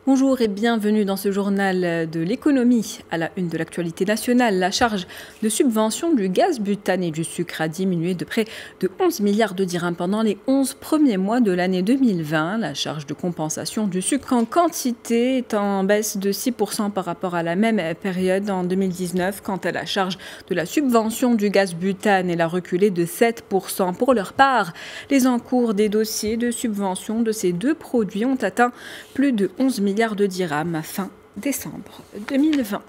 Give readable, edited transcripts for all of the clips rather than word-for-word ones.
Bonjour et bienvenue dans ce journal de l'économie. À la une de l'actualité nationale, la charge de subvention du gaz butane et du sucre a diminué de près de 11 milliards de dirhams pendant les 11 premiers mois de l'année 2020. La charge de compensation du sucre en quantité est en baisse de 6% par rapport à la même période en 2019. Quant à la charge de la subvention du gaz butane, elle a reculé de 7%. Pour leur part, les encours des dossiers de subvention de ces deux produits ont atteint plus de 11 milliards de dirhams à fin décembre 2020.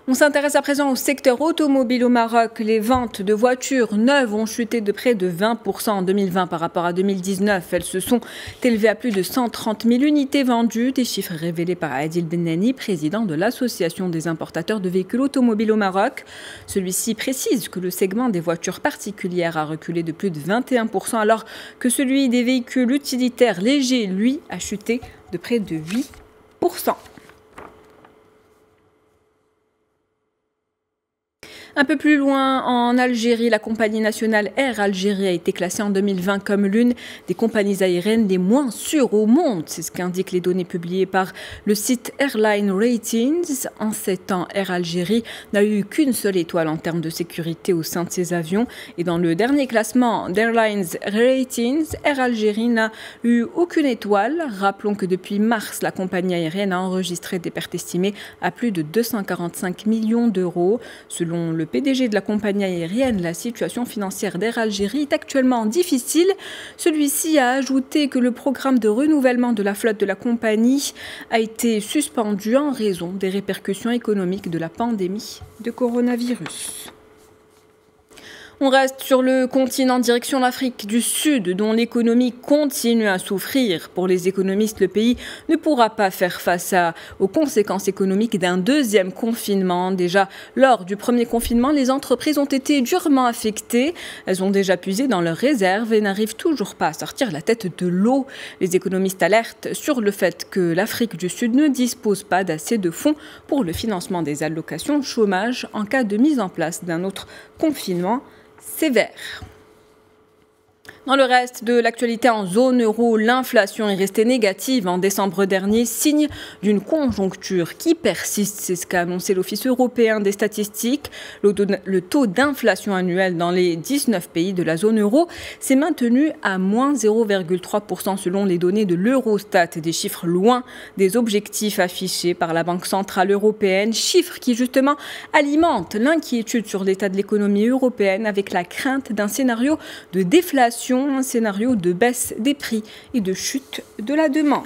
On s'intéresse à présent au secteur automobile au Maroc. Les ventes de voitures neuves ont chuté de près de 20% en 2020 par rapport à 2019. Elles se sont élevées à plus de 130 000 unités vendues, des chiffres révélés par Adil Benani, président de l'Association des importateurs de véhicules automobiles au Maroc. Celui-ci précise que le segment des voitures particulières a reculé de plus de 21%, alors que celui des véhicules utilitaires légers, lui, a chuté de près de 8%. Un peu plus loin, en Algérie, la compagnie nationale Air Algérie a été classée en 2020 comme l'une des compagnies aériennes les moins sûres au monde. C'est ce qu'indiquent les données publiées par le site Airline Ratings. En 7 ans, Air Algérie n'a eu qu'une seule étoile en termes de sécurité au sein de ses avions. Et dans le dernier classement d'Airlines Ratings, Air Algérie n'a eu aucune étoile. Rappelons que depuis mars, la compagnie aérienne a enregistré des pertes estimées à plus de 245 millions d'euros. Selon le PDG de la compagnie aérienne, la situation financière d'Air Algérie est actuellement difficile. Celui-ci a ajouté que le programme de renouvellement de la flotte de la compagnie a été suspendu en raison des répercussions économiques de la pandémie de coronavirus. On reste sur le continent direction l'Afrique du Sud, dont l'économie continue à souffrir. Pour les économistes, le pays ne pourra pas faire face aux conséquences économiques d'un deuxième confinement. Déjà, lors du premier confinement, les entreprises ont été durement affectées. Elles ont déjà puisé dans leurs réserves et n'arrivent toujours pas à sortir la tête de l'eau. Les économistes alertent sur le fait que l'Afrique du Sud ne dispose pas d'assez de fonds pour le financement des allocations chômage en cas de mise en place d'un autre confinement sévère. Dans le reste de l'actualité en zone euro, l'inflation est restée négative en décembre dernier, signe d'une conjoncture qui persiste. C'est ce qu'a annoncé l'Office européen des statistiques. Le taux d'inflation annuel dans les 19 pays de la zone euro s'est maintenu à moins 0,3% selon les données de l'Eurostat, des chiffres loin des objectifs affichés par la Banque centrale européenne, chiffres qui justement alimentent l'inquiétude sur l'état de l'économie européenne avec la crainte d'un scénario de déflation, un scénario de baisse des prix et de chute de la demande.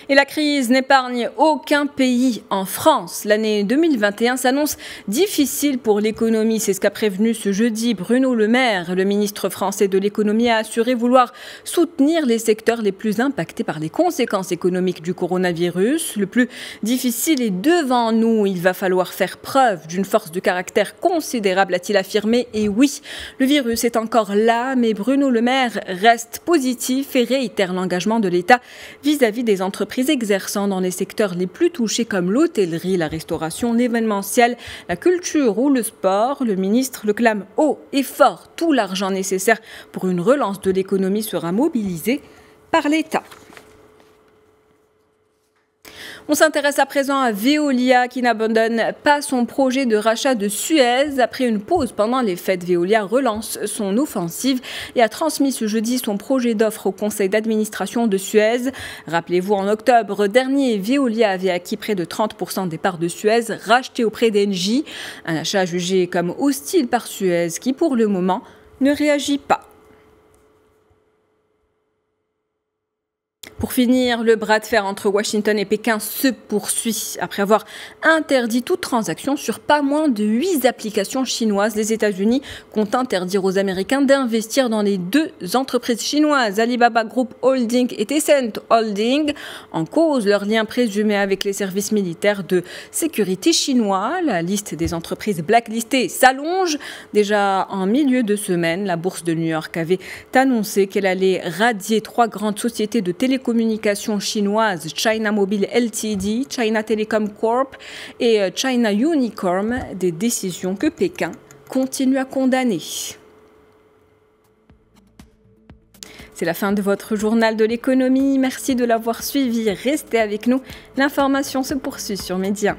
Et la crise n'épargne aucun pays. En France, l'année 2021 s'annonce difficile pour l'économie. C'est ce qu'a prévenu ce jeudi Bruno Le Maire. Le ministre français de l'économie a assuré vouloir soutenir les secteurs les plus impactés par les conséquences économiques du coronavirus. Le plus difficile est devant nous. Il va falloir faire preuve d'une force de caractère considérable, a-t-il affirmé. Et oui, le virus est encore là, mais Bruno Le Maire reste positif et réitère l'engagement de l'État vis-à-vis des entreprises exerçant dans les secteurs les plus touchés comme l'hôtellerie, la restauration, l'événementiel, la culture ou le sport. Le ministre le clame haut et fort. Tout l'argent nécessaire pour une relance de l'économie sera mobilisé par l'État. On s'intéresse à présent à Veolia qui n'abandonne pas son projet de rachat de Suez. Après une pause pendant les fêtes, Veolia relance son offensive et a transmis ce jeudi son projet d'offre au conseil d'administration de Suez. Rappelez-vous, en octobre dernier, Veolia avait acquis près de 30% des parts de Suez rachetées auprès d'Engie. Un achat jugé comme hostile par Suez qui, pour le moment, ne réagit pas. Pour finir, le bras de fer entre Washington et Pékin se poursuit. Après avoir interdit toute transaction sur pas moins de 8 applications chinoises, les États-Unis comptent interdire aux Américains d'investir dans les deux entreprises chinoises, Alibaba Group Holding et Tencent Holding, en cause leur lien présumé avec les services militaires de sécurité chinois. La liste des entreprises blacklistées s'allonge. Déjà en milieu de semaine, la bourse de New York avait annoncé qu'elle allait radier 3 grandes sociétés de télécommunications chinoises, China Mobile Ltd, China Telecom Corp et China Unicom, des décisions que Pékin continue à condamner. C'est la fin de votre journal de l'économie. Merci de l'avoir suivi. Restez avec nous. L'information se poursuit sur Média.